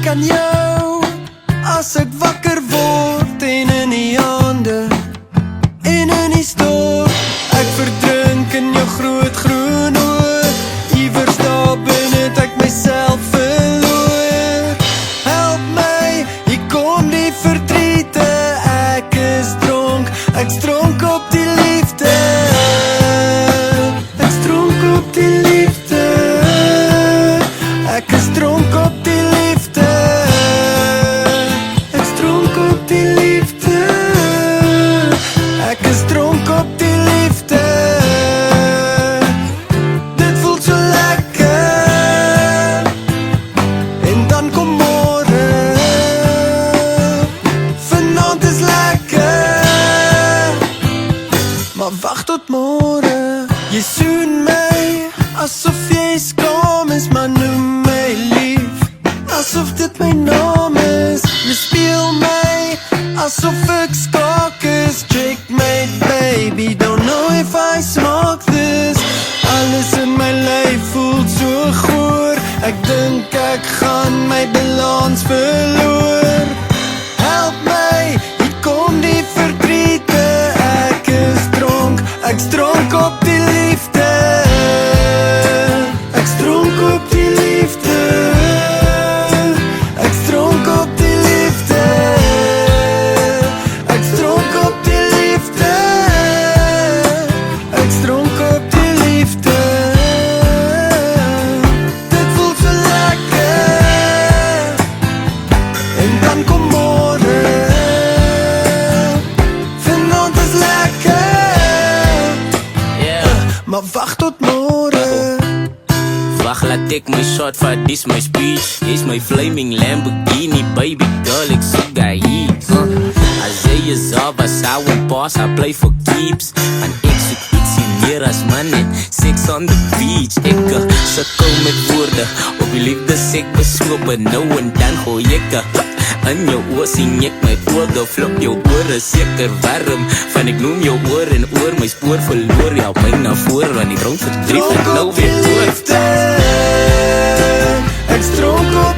aan jou as ek wakker word en in die aande en in die stort. Ek verdrink in jou groot groen oë, iewers daar binne het ek myself verloor. Help my, hier kom die verdriete, ek is dronk op die liefde. Ek is dronk op die liefde. Ek is dronk op die liefde. Ek is dronk op die liefde. Ek is dronk op die liefde. Dit voelt so lekker. En dan kom môre. Vanaand is lekker, maar wacht tot môre. Jy soen my asof jy skaam is, maar noem my lief asof dit my naam is. Jy speel my asof ek skak is. Checkmate baby, don't know if I smoke this. Alles in my lyf voel so goor, ek dink ek gaan my balans verloor. Help my, hier kom die verdriete, ek is dronk op die liefde. Ek is dronk op die liefde. Ek is dronk op die liefde. Ek is dronk op die liefde. Ek is dronk op die liefde. Dit voelt so lekker. En dan kom môre. Vanaand is lekker, maar wacht tot môre. Wacht, laat ek my shot vat, dis my speech. Is my flaming Lamborghini, baby girl, ek soek die heat. As is op, as I won't pass, I play for keeps. En ek soek ietsie meer as man net sex on the beach. Ek sukkel met woorde, op die liefde sek besoop. En nou en dan gooi ek in jou oor, sien ek my oge, flop jou oor seker warm, van ek noem jou oor en oor, my spoor verloor, jou my na voor, want die dronk verdriet, ek nou weer oor. Ek is dronk op